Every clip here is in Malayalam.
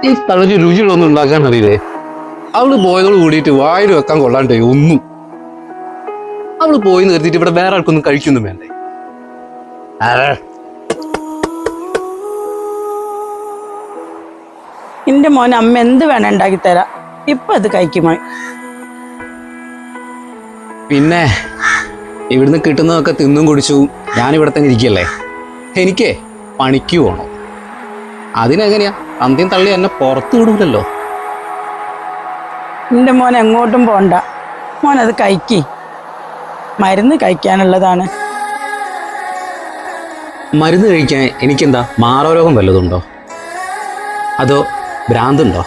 ഈ തളര് രുചികളൊന്നും ഉണ്ടാക്കാൻ അറിയില്ലേ? അവള് പോയതോട് കൂടിയിട്ട് വായിൽ വെക്കാൻ കൊള്ളാണ്ടേ ഒന്നും. അവള് പോയി നിർത്തിയിട്ട് ഇവിടെ വേറെ ആൾക്കൊന്നും കഴിക്കൊന്നും വേണ്ടേ? എന്റെ മോനെ അമ്മ എന്ത് വേണം ഉണ്ടാക്കി തരാം. ഇപ്പൊ അത് കഴിക്കുമോ? പിന്നെ ഇവിടുന്ന് കിട്ടുന്നതൊക്കെ തിന്നും കുടിച്ചു ഞാനിവിടെ തന്നെ ഇരിക്കല്ലേ. എനിക്കേ പണിക്ക് പോകണം. അതിനെങ്ങനെയാ അന്ത്യം തള്ളി എന്നെ പുറത്തു വിടൂലല്ലോ. എന്റെ മോൻ എങ്ങോട്ടും പോണ്ട. മോൻ അത് കഴിക്കി. മരുന്ന് കഴിക്കാനുള്ളതാണ്. മരുന്ന് കഴിക്കാൻ എനിക്കെന്താ മാറാരോഗം വല്ലതുണ്ടോ? അതോ ഭ്രാന്തുണ്ടോ?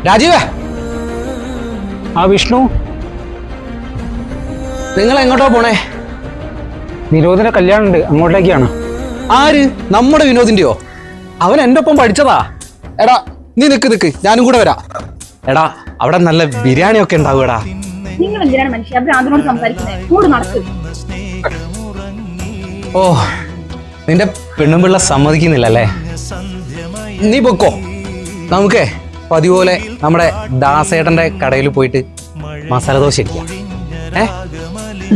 രാജീവേ, ആ വിഷ്ണു, നിങ്ങൾ എങ്ങോട്ടോ പോണേ? വിനോദിന്റെ കല്യാണം ഉണ്ട്, അങ്ങോട്ടേക്കാണ്. ആര്? നമ്മുടെ വിനോദിന്റെയോ? അവൻ എൻ്റെ ഒപ്പം പഠിച്ചതാ. എടാ നീ നിക്ക്, ഞാനും കൂടെ വരാം. എടാ അവിടെ നല്ല ബിരിയാണി ഒക്കെ ഉണ്ടാവുകടാ. നിങ്ങൾ എന്തിനാണ് മനുഷ്യ ഭ്രാന്തനോട് സംസാരിക്കുന്നത്? കൂടെ നടക്ക്. ഓ, നിന്റെ പെണ്ണുമ്പിള്ള സമ്മതിക്കുന്നില്ലല്ലേ? നീ പൊക്കോ. നമുക്കേ പതിപോലെ നമ്മുടെ ദാസേട്ടന്റെ കടയിൽ പോയിട്ട് മസാല ദോശ ഇരിക്കാം.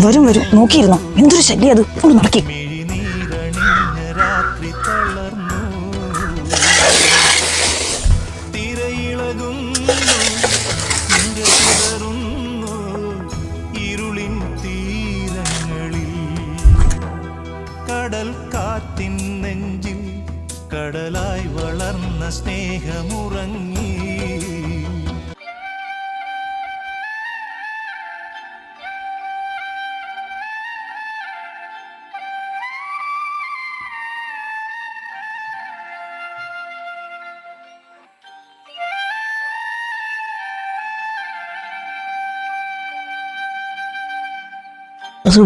വരും നോക്കിയിരുന്നോ? എന്തൊരു ശല്യം അത്. കൂടെ നടക്കി. കടൽ കാത്തിൻ നെഞ്ചിൽ കടലായി വളർന്ന സ്നേഹമുറങ്ങി.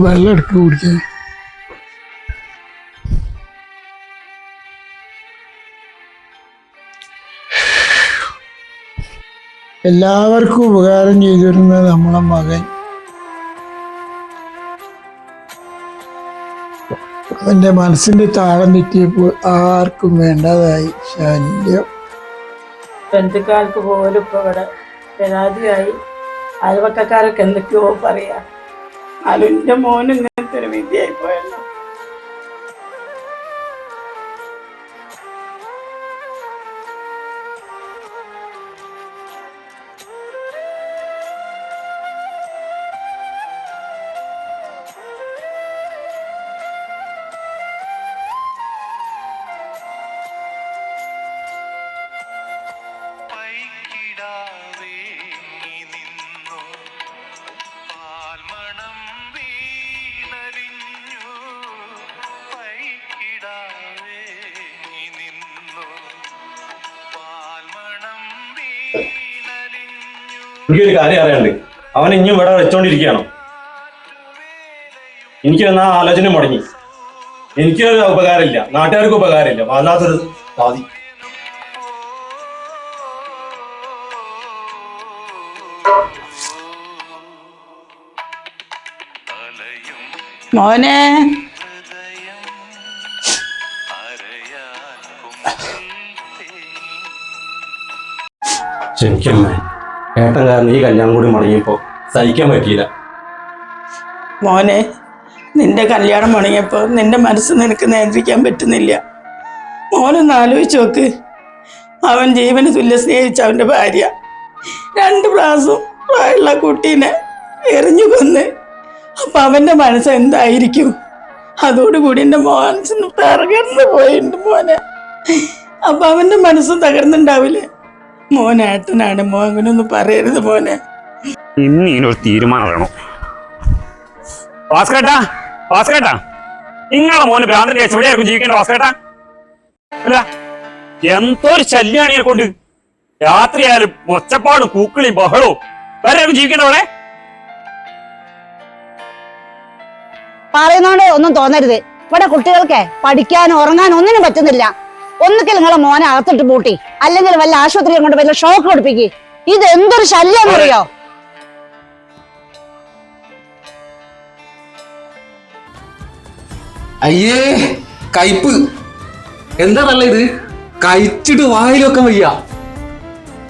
വെള്ളം എടുക്കുക കുടിക്കാൻ. എല്ലാവർക്കും ഉപകാരം ചെയ്തിരുന്ന നമ്മളെ മകൻ അവൻ്റെ മനസ്സിന്റെ താളം തെറ്റിയപ്പോൾ ആർക്കും വേണ്ടതായി ശല്യം. ബന്ധുക്കാർക്ക് പോലും ഇപ്പൊ ഇവിടെ പരാതിയായി. അയൽവക്കക്കാരൊക്കെ എന്തൊക്കെയോ പറയാ. അലുന്റെ മോന് ഇങ്ങനത്തെ ഒരു വിധിയായി പോയല്ലോ. എനിക്കൊരു കാര്യം അറിയാണ്ട്, അവൻ ഇനി ഇവിടെ വെച്ചോണ്ടിരിക്കുകയാണോ? എനിക്ക് എന്നാ ആലോചന മുടങ്ങി. എനിക്കൊരു ഉപകാരമില്ല, നാട്ടുകാർക്ക് ഉപകാരമില്ല. വല്ലാത്തൊരു സാധി. മോനെ, ശരിക്കമ്മേ, ഏട്ടൻ കാരണം ഈ കല്യാണം കൂടി മുടങ്ങിയപ്പോ സഹിക്കാൻ പറ്റിയില്ല. മോനെ, നിന്റെ കല്യാണം മുടങ്ങിയപ്പോ നിന്റെ മനസ്സ് നിനക്ക് നിയന്ത്രിക്കാൻ പറ്റുന്നില്ല. മോനൊന്ന് ആലോചിച്ച് നോക്ക്. അവൻ ജീവന് തുല്യ സ്നേഹിച്ച അവന്റെ ഭാര്യ 2 പ്രാവശ്യം പ്രായമുള്ള കുട്ടീനെ എറിഞ്ഞു കൊന്ന്. അപ്പൊ അവന്റെ മനസ്സ് എന്തായിരിക്കും? അതോടുകൂടി എന്റെ മനസ്സിന് തകർന്നു പോയിട്ടുണ്ട് മോനെ. അപ്പൊ അവന്റെ മനസ്സും തകർന്നുണ്ടാവില്ലേ? മോനേട്ടനാണ്, മോങ്ങനൊന്നും പറയരുത് മോനെ. ഇന്ന് ഇതിനൊരു തീരുമാനം വേണം. ഭാസ്കരേട്ടാ, ഭാസ്കരേട്ടാ, നിങ്ങളെ മോന് ഭ്രാന്തന്റെ എവിടെയായിരിക്കും ജീവിക്കേണ്ട? ഭാസ്കരേട്ടാ, അല്ല എന്തൊരു ശല്യാണ് ഇതിനെ കൊണ്ട്. രാത്രിയായാലും ഒച്ചപ്പാടും പൂക്കളിയും ബഹളവും. വേറെ ആരും ജീവിക്കണ്ടവിടെ? പറയുന്നോണ്ട് ഒന്നും തോന്നരുത്. ഇവിടെ കുട്ടികൾക്ക് പഠിക്കാനും ഉറങ്ങാനും ഒന്നിനും പറ്റുന്നില്ല. ഒന്നുകിൽ നിങ്ങളെ മോനെ അകത്തിട്ട് പൂട്ടി, അല്ലെങ്കിൽ വല്ല ആശുപത്രിയും കൊണ്ട് വല്ല ഷോക്ക് കൊടുപ്പിക്ക്. ഇത് എന്തൊരു ശല്യാന്നറിയോ? അയ്യേ കയ്പ്. എന്താ നല്ല ഇത്? കഴിച്ചിട്ട് വായിലൊക്കെ വയ്യ.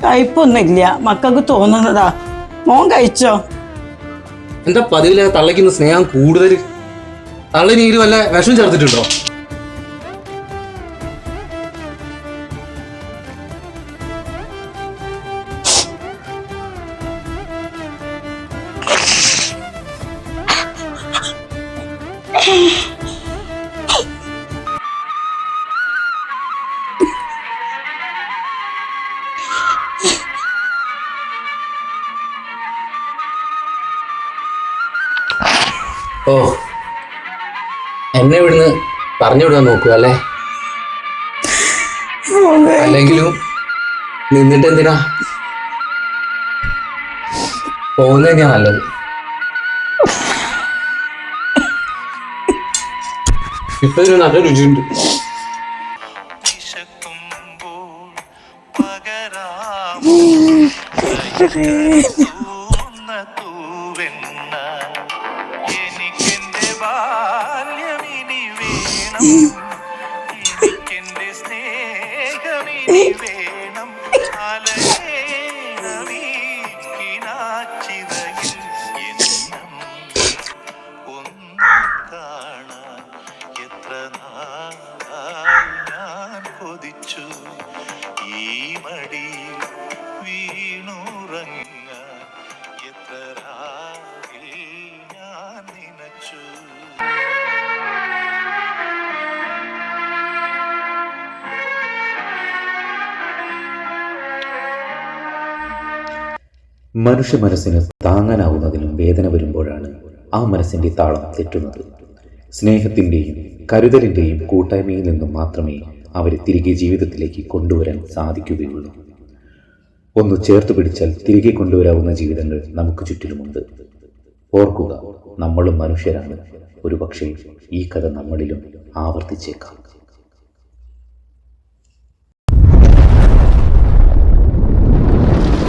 കയ്പൊന്നുമില്ല, മക്കൾക്ക് തോന്നുന്നതാ. മോൻ കഴിച്ചോ? എന്താ പതിവില്ല തള്ളയ്ക്കുന്ന സ്നേഹം കൂടുതൽ? തള്ളിനീര് വല്ല വിഷം ചേർത്തിട്ടുണ്ടോ? ഓ, എന്നെ ഇവിടുന്ന് പറഞ്ഞു വിടാൻ നോക്കുക അല്ലേ? അല്ലെങ്കിലും നിന്നിട്ട് എന്തിനാ പോകുന്നത് തന്നെയാ നല്ലത്. ഇപ്പൊ ഇതിന് നല്ല രുചിയുണ്ട്. വിശക്കുമ്പോൾ പകരാമോ തൂവെണ്ണ. എനിക്കെന്റെ ബാല്യമിനി വേണം, എനിക്കെന്റെ സ്നേഹമിനി വേണം. അലയേണമീനാച്ചിതയിൽ എന്നും ഒന്നു കാണാൻ എത്ര നാളായി ഞാൻ കൊതിച്ചു. ഈ മടിയിൽ വീണുറങ്ങാൻ എത്ര രാവിൽ ഞാൻ നനച്ചു. മനുഷ്യ മനസ്സിന് താങ്ങാനാവുന്നതിലും വേദന വരുമ്പോഴാണ് ആ മനസ്സിന്റെ താളം തെറ്റുന്നത്. സ്നേഹത്തിൻ്റെയും കരുതലിൻ്റെയും കൂട്ടായ്മയിൽ നിന്നും മാത്രമേ അവരെ തിരികെ ജീവിതത്തിലേക്ക് കൊണ്ടുവരാൻ സാധിക്കുകയുള്ളൂ. ഒന്ന് ചേർത്ത് പിടിച്ചാൽ തിരികെ കൊണ്ടുവരാവുന്ന ജീവിതങ്ങൾ നമുക്ക് ചുറ്റിലുമുണ്ട്. ഓർക്കുക, നമ്മളും മനുഷ്യരാണ്. ഒരുപക്ഷെ ഈ കഥ നമ്മളിലും ആവർത്തിച്ചേക്കാം.